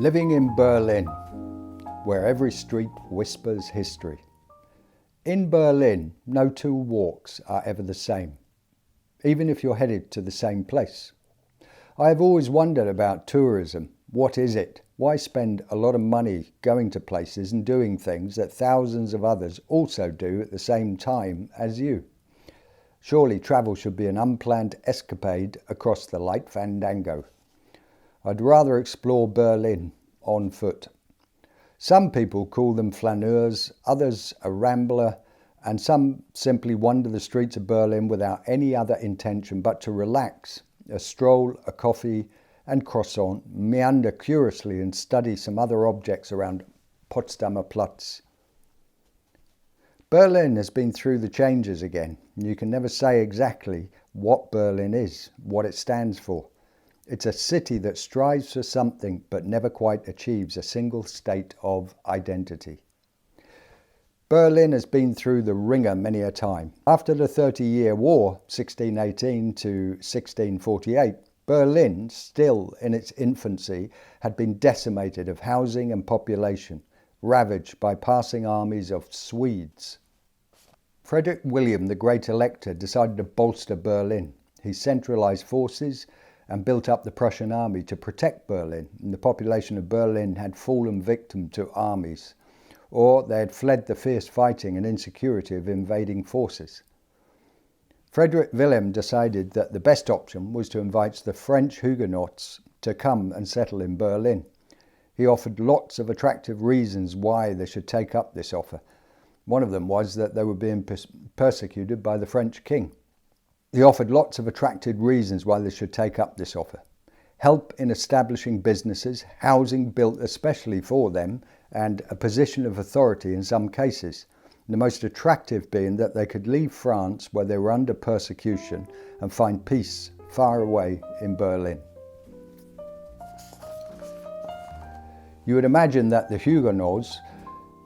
Living in Berlin, where every street whispers history. In Berlin, no two walks are ever the same, even if you're headed to the same place. I have always wondered about tourism. What is it? Why spend a lot of money going to places and doing things that thousands of others also do at the same time as you? Surely travel should be an unplanned escapade across the light fandango. I'd rather explore Berlin on foot. Some people call them flaneurs, others a rambler, and some simply wander the streets of Berlin without any other intention but to relax, a stroll, a coffee and croissant, meander curiously and study some other objects around Potsdamer Platz. Berlin has been through the changes again. You can never say exactly what Berlin is, what it stands for. It's a city that strives for something but never quite achieves a single state of identity. Berlin has been through the ringer many a time. After the 30-year War, 1618 to 1648, Berlin, still in its infancy, had been decimated of housing and population, ravaged by passing armies of Swedes. Frederick William, the Great Elector, decided to bolster Berlin. He centralized forces and built up the Prussian army to protect Berlin, and the population of Berlin had fallen victim to armies, or they had fled the fierce fighting and insecurity of invading forces. Frederick William decided that the best option was to invite the French Huguenots to come and settle in Berlin. He offered lots of attractive reasons why they should take up this offer. One of them was that they were being persecuted by the French king. He offered lots of attractive reasons why they should take up this offer. Help in establishing businesses, housing built especially for them, and a position of authority in some cases. The most attractive being that they could leave France where they were under persecution and find peace far away in Berlin. You would imagine that the Huguenots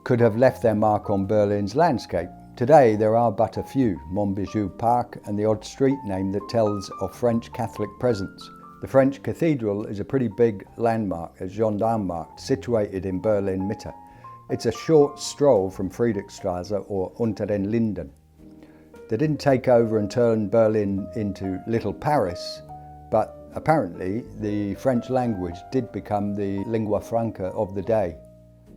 could have left their mark on Berlin's landscape. Today there are but a few, Montbijou Park and the odd street name that tells of French Catholic presence. The French Cathedral is a pretty big landmark at Gendarmenmarkt, situated in Berlin Mitte. It's a short stroll from Friedrichstraße or Unter den Linden. They didn't take over and turn Berlin into Little Paris, but apparently the French language did become the lingua franca of the day.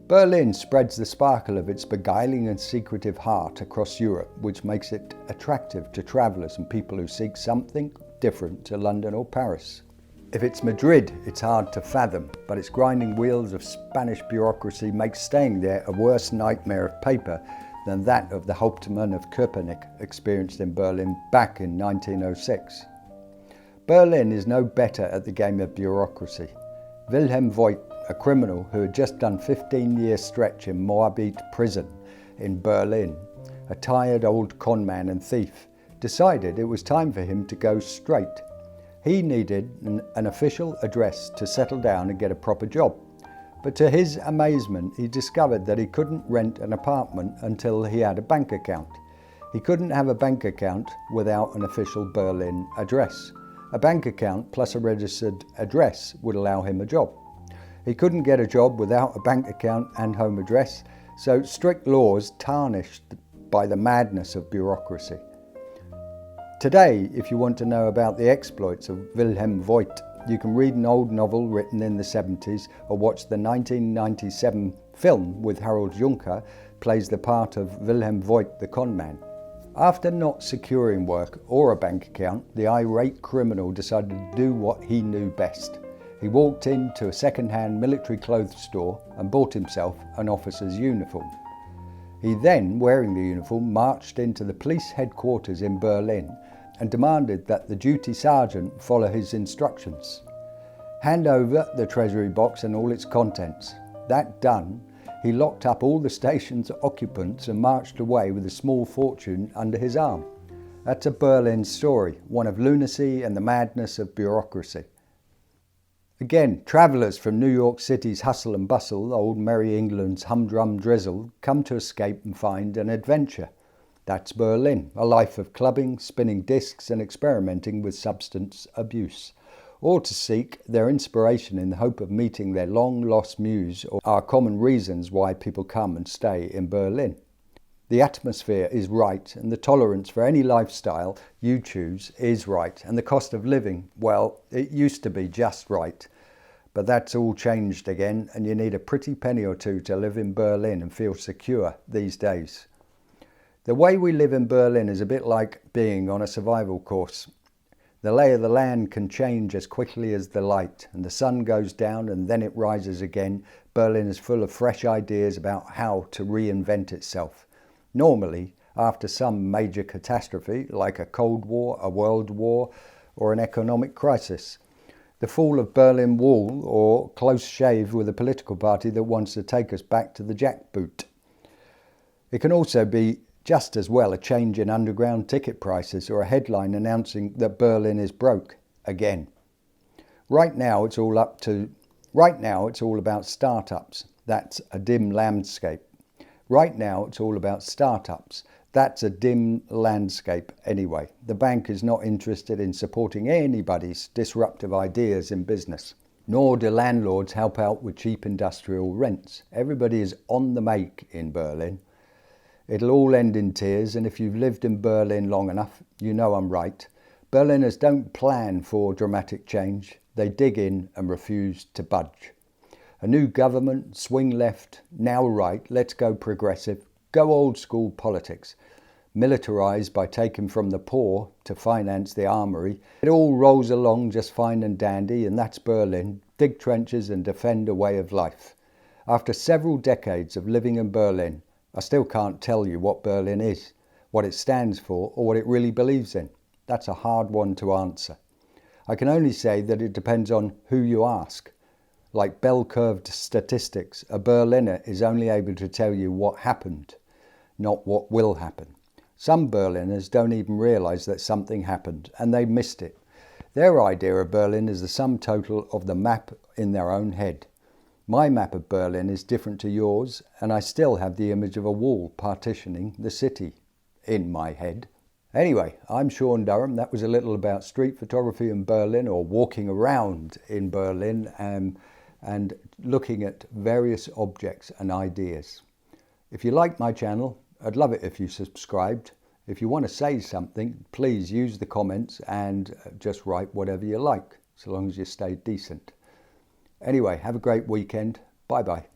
Berlin spreads the sparkle of its beguiling and secretive heart across Europe, which makes it attractive to travellers and people who seek something different to London or Paris. If it's Madrid, it's hard to fathom, but its grinding wheels of Spanish bureaucracy make staying there a worse nightmare of paper than that of the Hauptmann of Köpenick experienced in Berlin back in 1906. Berlin is no better at the game of bureaucracy. Vilhem Voit, a criminal who had just done 15-year stretch in Moabit prison in Berlin, a tired old conman and thief, decided it was time for him to go straight. He needed an official address to settle down and get a proper job. But to his amazement, he discovered that he couldn't rent an apartment until he had a bank account. He couldn't have a bank account without an official Berlin address. A bank account plus a registered address would allow him a job. He couldn't get a job without a bank account and home address, so strict laws tarnished by the madness of bureaucracy. Today, if you want to know about the exploits of Vilhem Voit, you can read an old novel written in the 70s or watch the 1997 film with Harold Juncker plays the part of Vilhem Voit the conman. After not securing work or a bank account, the irate criminal decided to do what he knew best. He walked into a second-hand military clothes store and bought himself an officer's uniform. He then, wearing the uniform, marched into the police headquarters in Berlin and demanded that the duty sergeant follow his instructions. Hand over the treasury box and all its contents. That done, he locked up all the station's occupants and marched away with a small fortune under his arm. That's a Berlin story, one of lunacy and the madness of bureaucracy. Again, travellers from New York City's hustle and bustle, old merry England's humdrum drizzle, come to escape and find an adventure. That's Berlin, a life of clubbing, spinning discs and experimenting with substance abuse. or to seek their inspiration in the hope of meeting their long-lost muse, or are common reasons why people come and stay in Berlin. The atmosphere is right, and the tolerance for any lifestyle you choose is right, and the cost of living, well, it used to be just right. But that's all changed again, and you need a pretty penny or two to live in Berlin and feel secure these days. The way we live in Berlin is a bit like being on a survival course. The lay of the land can change as quickly as the light, and the sun goes down and then it rises again. Berlin is full of fresh ideas about how to reinvent itself. Normally, after some major catastrophe like a Cold War, a World War, or an economic crisis. The fall of Berlin Wall, or close shave with a political party that wants to take us back to the jackboot. It can also be just as well a change in underground ticket prices or a headline announcing that Berlin is broke again. Right now it's all about startups. That's a dim landscape. Right now it's all about startups. That's a dim landscape anyway. The bank is not interested in supporting anybody's disruptive ideas in business. Nor do landlords help out with cheap industrial rents. Everybody is on the make in Berlin. It'll all end in tears, and if you've lived in Berlin long enough, you know I'm right. Berliners don't plan for dramatic change. They dig in and refuse to budge. A new government, swing left, now right, let's go progressive, go old school politics. Militarised by taking from the poor to finance the armoury. It all rolls along just fine and dandy, and that's Berlin. Dig trenches and defend a way of life. After several decades of living in Berlin, I still can't tell you what Berlin is, what it stands for, or what it really believes in. That's a hard one to answer. I can only say that it depends on who you ask. Like bell-curved statistics, a Berliner is only able to tell you what happened, not what will happen. Some Berliners don't even realise that something happened, and they missed it. Their idea of Berlin is the sum total of the map in their own head. My map of Berlin is different to yours, and I still have the image of a wall partitioning the city in my head. Anyway, I'm Sean Durham. That was a little about street photography in Berlin, or walking around in Berlin, and looking at various objects and ideas. If you like my channel, I'd love it if you subscribed. If you want to say something, please use the comments and just write whatever you like, so long as you stay decent. Anyway, have a great weekend. Bye-bye.